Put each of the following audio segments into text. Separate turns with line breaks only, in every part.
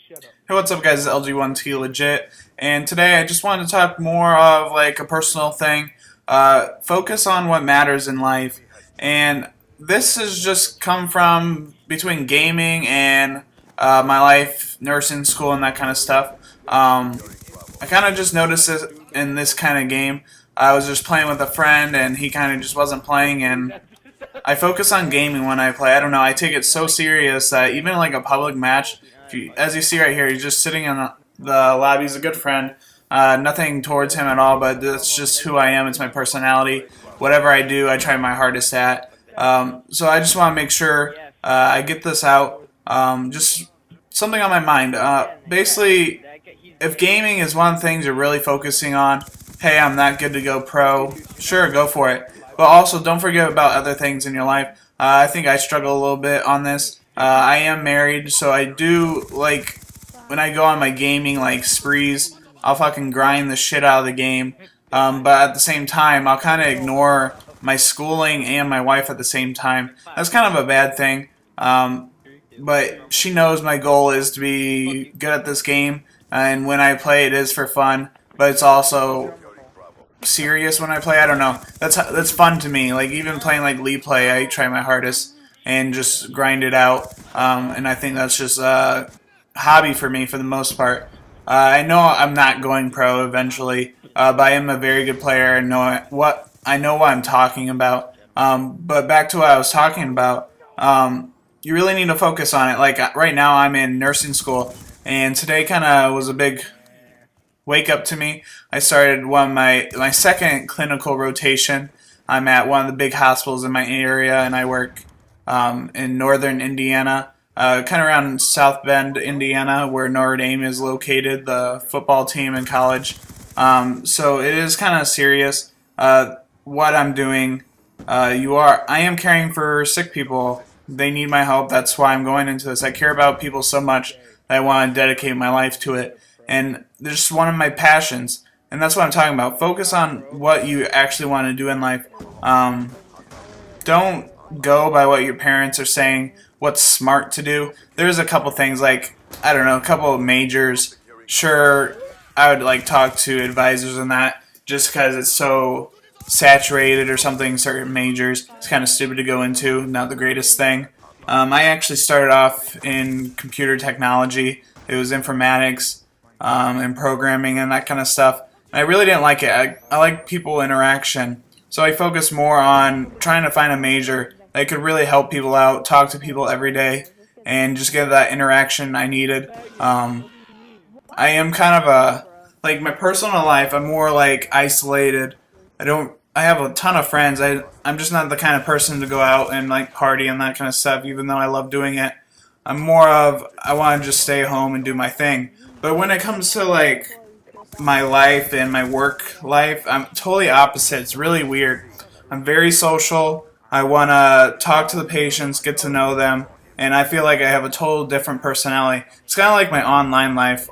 Hey, what's up, guys? It's LG1T legit, and today I just wanted to talk more of like a personal thing. Focus on what matters in life, and this has just come from between gaming and my life, nursing school, and that kind of stuff. I kind of just noticed this in this kind of game. I was just playing with a friend, and he kind of just wasn't playing, and I focus on gaming when I play. I don't know. I take it so serious that even like a public match, as you see right here, he's just sitting in the lobby. He's a good friend. Nothing towards him at all, but that's just who I am. It's my personality. Whatever I do, I try my hardest at. So I just want to make sure I get this out. Just something on my mind. Basically, if gaming is one of the things you're really focusing on, hey, I'm that good to go pro, sure, go for it. But also, don't forget about other things in your life. I think I struggle a little bit on this. I am married, so I do, like, when I go on my gaming, like, sprees, I'll fucking grind the shit out of the game. But at the same time, I'll kind of ignore my schooling and my wife at the same time. That's kind of a bad thing. But she knows my goal is to be good at this game, and when I play, it is for fun. But it's also serious when I play. I don't know. That's fun to me. Like even playing like League play, I try my hardest and just grind it out. And I think that's just a hobby for me for the most part. I know I'm not going pro eventually, but I am a very good player and know what I'm talking about. But back to what I was talking about. You really need to focus on it. Like right now, I'm in nursing school, and today kind of was a big wake up to me. I started my second clinical rotation. I'm at one of the big hospitals in my area, and I work in northern Indiana, kind of around South Bend, Indiana, where Notre Dame is located, the football team in college. So it is kind of serious. What I'm doing, I am caring for sick people. They need my help. That's why I'm going into this. I care about people so much that I want to dedicate my life to it. And they're just one of my passions. And that's what I'm talking about. Focus on what you actually want to do in life. Don't go by what your parents are saying, what's smart to do. There's a couple things like, I don't know, a couple of majors. Sure, I would like talk to advisors on that just because it's so saturated or something, certain majors. It's kind of stupid to go into, not the greatest thing. I actually started off in computer technology. It was informatics and programming and that kind of stuff. I really didn't like it. I like people interaction. So I focused more on trying to find a major that could really help people out, talk to people every day, and just get that interaction I needed. I am kind of like my personal life, I'm more like isolated. I have a ton of friends. I'm just not the kind of person to go out and like party and that kind of stuff, even though I love doing it. I'm more of, I want to just stay home and do my thing. But when it comes to like my life and my work life, I'm totally opposite. It's really weird. I'm very social. I want to talk to the patients, get to know them, and I feel like I have a total different personality. It's kind of like my online life.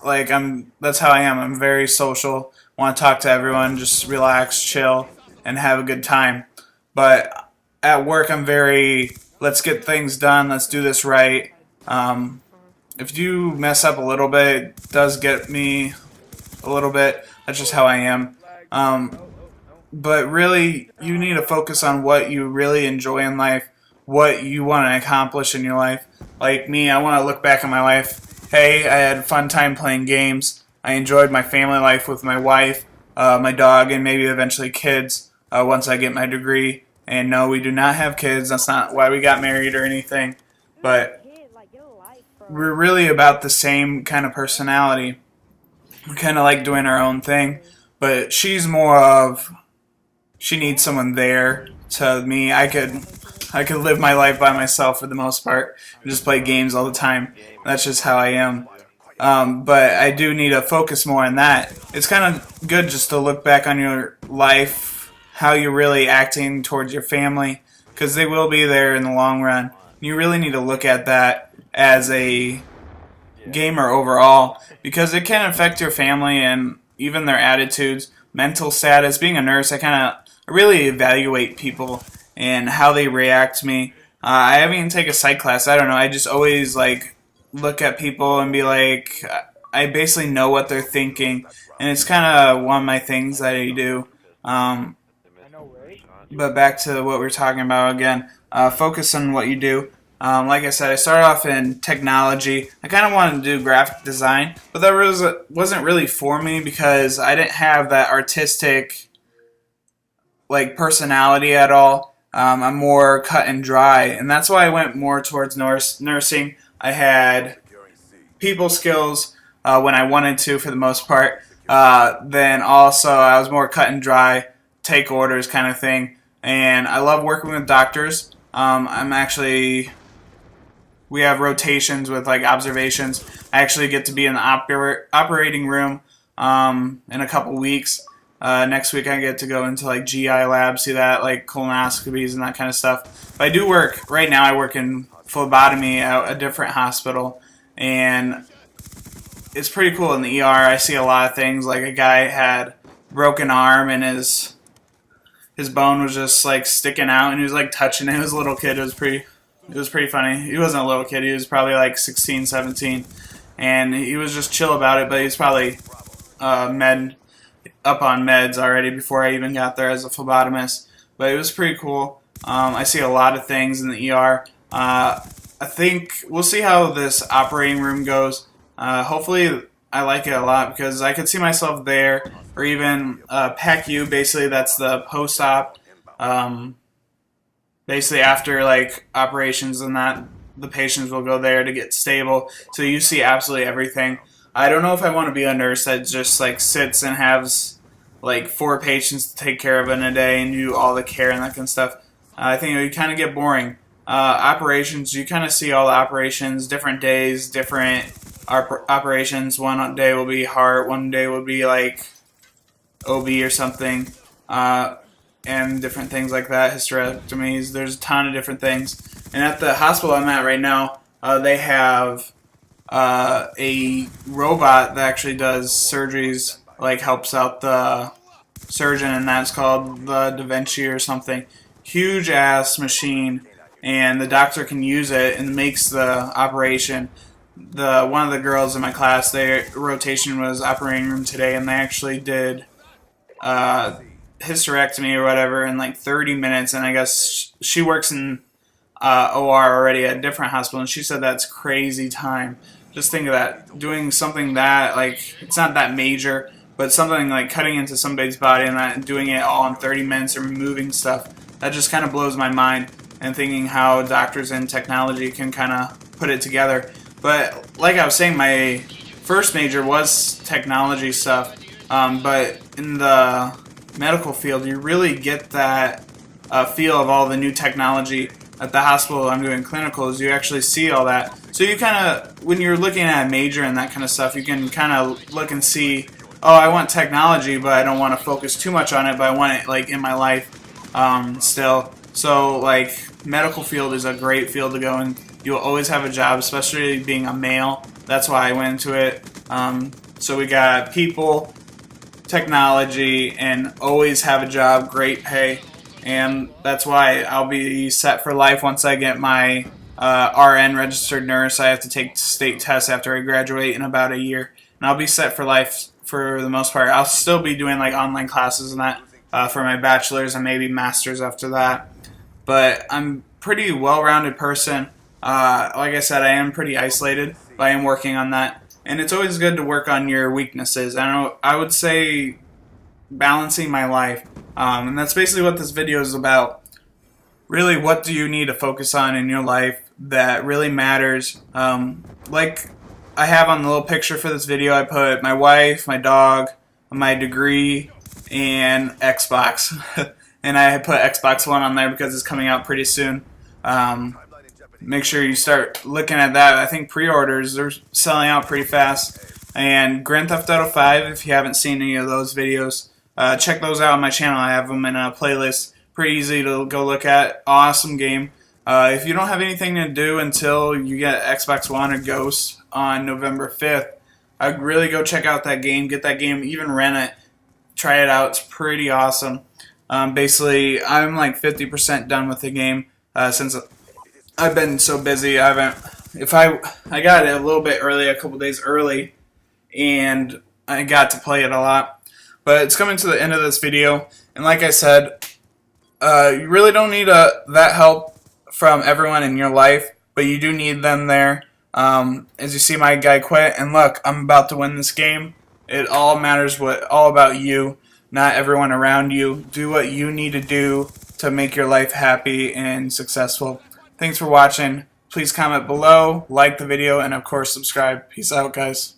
Like that's how I am. I'm very social. Want to talk to everyone, just relax, chill, and have a good time. But at work, I'm very, let's get things done. Let's do this right. If you mess up a little bit, it does get me a little bit. That's just how I am. But really, you need to focus on what you really enjoy in life, what you want to accomplish in your life. Like me, I want to look back on my life. Hey, I had a fun time playing games. I enjoyed my family life with my wife, my dog, and maybe eventually kids once I get my degree. And no, we do not have kids. That's not why we got married or anything. But we're really about the same kind of personality. We kind of like doing our own thing. But she's more of, she needs someone there. To me, I could live my life by myself for the most part and just play games all the time. That's just how I am. But I do need to focus more on that. It's kind of good just to look back on your life, how you're really acting towards your family, because they will be there in the long run. You really need to look at that as a gamer overall, because it can affect your family and even their attitudes, mental status. Being a nurse, I really evaluate people and how they react to me. I haven't even taken a psych class. I don't know. I just always like look at people and be like, I basically know what they're thinking, and it's kind of one of my things that I do. Um, but back to what we are talking about again, focus on what you do. Like I said, I started off in technology. I kind of wanted to do graphic design, but that wasn't really for me because I didn't have that artistic like personality at all. I'm more cut and dry, and that's why I went more towards nursing. I had people skills when I wanted to, for the most part. Then also I was more cut and dry, take orders kind of thing, and I love working with doctors. We have rotations with like observations. I actually get to be in the operating room in a couple weeks. Next week I get to go into like GI labs, see that, like colonoscopies and that kind of stuff. But I do work, right now I work in phlebotomy at a different hospital, and it's pretty cool in the ER. I see a lot of things, like a guy had broken arm and his bone was just like sticking out and he was like touching it. He was a little kid. It was pretty funny. He wasn't a little kid. He was probably like 16, 17. And he was just chill about it, but he was probably up on meds already before I even got there as a phlebotomist. But it was pretty cool. I see a lot of things in the ER. I think we'll see how this operating room goes. Hopefully I like it a lot because I could see myself there, or even PACU, basically that's the post-op. Basically after like operations and that, the patients will go there to get stable. So you see absolutely everything. I don't know if I want to be a nurse that just like sits and has like 4 patients to take care of in a day and do all the care and that kind of stuff. I think it would kind of get boring. Operations, you kind of see all the operations, different days, different operations. One day will be heart, one day will be like OB or something. And different things like that, hysterectomies. There's a ton of different things. And at the hospital I'm at right now, they have a robot that actually does surgeries, like helps out the surgeon, and that's called the Da Vinci or something. Huge ass machine, and the doctor can use it and makes the operation. One of the girls in my class, their rotation was operating room today, and they actually did hysterectomy or whatever in like 30 minutes, and I guess she works in OR already at a different hospital, and she said that's crazy time. Just think of that, doing something that, like, it's not that major, but something like cutting into somebody's body and that, and doing it all in 30 minutes or removing stuff, that just kind of blows my mind, and thinking how doctors and technology can kind of put it together. But like I was saying, my first major was technology stuff, but in the medical field, you really get that feel of all the new technology. At the hospital I'm doing clinicals, you actually see all that. So you kind of, when you're looking at a major and that kind of stuff, you can kind of look and see, oh, I want technology, but I don't want to focus too much on it, but I want it like in my life still. So like medical field is a great field to go in. You'll always have a job, especially being a male. That's why I went into it. So we got people, technology, and always have a job, great pay, and that's why I'll be set for life once I get my RN registered nurse. I have to take state tests after I graduate in about a year, and I'll be set for life for the most part. I'll still be doing like online classes and that for my bachelor's and maybe master's after that, but I'm pretty well-rounded person. Like I said, I am pretty isolated, but I am working on that. And it's always good to work on your weaknesses. I would say balancing my life. And that's basically what this video is about. Really, what do you need to focus on in your life that really matters? Like I have on the little picture for this video, I put my wife, my dog, my degree, and Xbox. And I put Xbox One on there because it's coming out pretty soon. Make sure you start looking at that. I think pre-orders are selling out pretty fast. And Grand Theft Auto 5, if you haven't seen any of those videos, check those out on my channel. I have them in a playlist. Pretty easy to go look at. Awesome game. If you don't have anything to do until you get Xbox One or Ghost on November 5th, I'd really go check out that game. Get that game, even rent it. Try it out. It's pretty awesome. Basically, I'm like 50% done with the game since I've been so busy. I haven't if I got it a little bit early, a couple days early, and I got to play it a lot. But it's coming to the end of this video, and like I said, you really don't need that help from everyone in your life, but you do need them there. As you see, my guy quit, and look, I'm about to win this game. It all matters all about you, not everyone around you. Do what you need to do to make your life happy and successful. Thanks for watching. Please comment below, like the video, and of course subscribe. Peace out, guys.